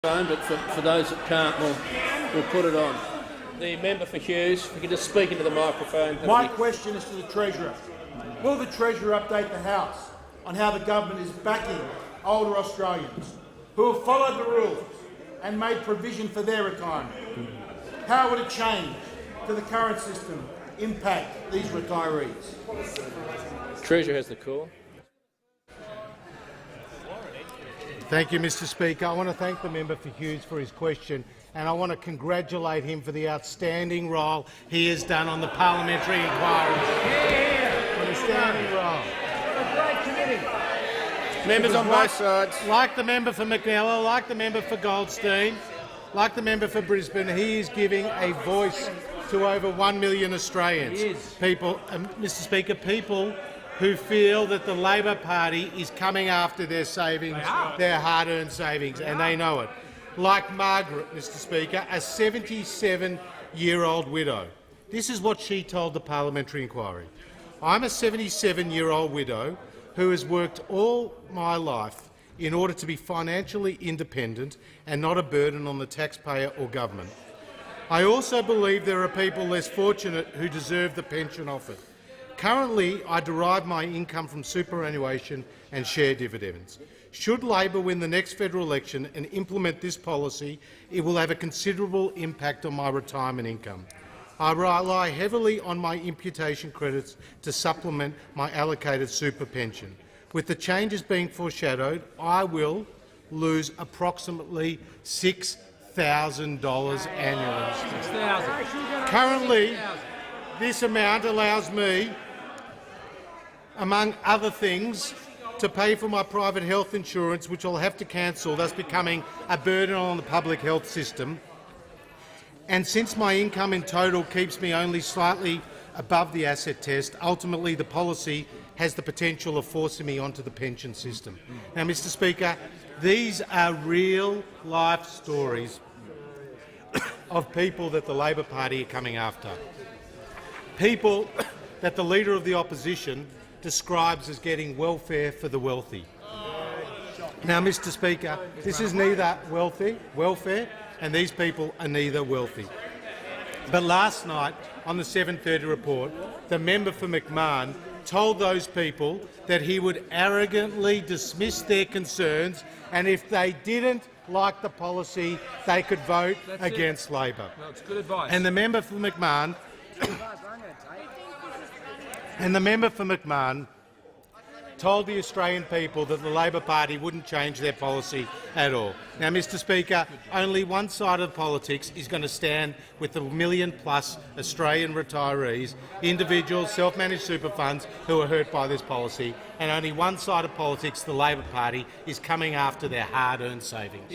phone, but for those that can't, we'll put it on. The member for Hughes, if you could just speak into the microphone. My question is to the Treasurer. Will the Treasurer update the House on how the government is backing older Australians who have followed the rules and made provision for their retirement? How would a change to the current system impact these retirees? Treasurer has the call. Thank you, Mr Speaker. I want to thank the member for Hughes for his question, and I want to congratulate him for the outstanding role he has done on the parliamentary inquiry. Outstanding role. Members on both sides. Like the member for McNella, like the member for Goldstein, like the member for Brisbane, he is giving a voice to over 1 million Australians. People, Mr Speaker, people who feel that the Labor Party is coming after their savings, their hard-earned savings, and they know it. Like Margaret, Mr Speaker, a 77-year-old widow. This is what she told the parliamentary inquiry. I'm a 77-year-old widow who has worked all my life in order to be financially independent and not a burden on the taxpayer or government. I also believe there are people less fortunate who deserve the pension offered. Currently, I derive my income from superannuation and share dividends. Should Labor win the next federal election and implement this policy, it will have a considerable impact on my retirement income. I rely heavily on my imputation credits to supplement my allocated super pension. With the changes being foreshadowed, I will lose approximately $6,000 annually. Currently, this amount allows me, among other things, to pay for my private health insurance, which I'll have to cancel, thus becoming a burden on the public health system. And since my income in total keeps me only slightly above the asset test, ultimately the policy has the potential of forcing me onto the pension system. Now, Mr Speaker, these are real-life stories of people that the Labor Party are coming after. People that the Leader of the Opposition describes as getting welfare for the wealthy. Now, Mr Speaker, this is neither welfare, and these people are neither wealthy. But last night, on the 7:30 report, the member for McMahon told those people that he would arrogantly dismiss their concerns, and if they didn't like the policy, they could vote against Labor. Well, it's good advice. And the member for McMahon told the Australian people that the Labor Party wouldn't change their policy at all. Now, Mr Speaker, only one side of politics is going to stand with the million-plus Australian retirees, individuals, self-managed super funds who are hurt by this policy, and only one side of politics, the Labor Party, is coming after their hard-earned savings.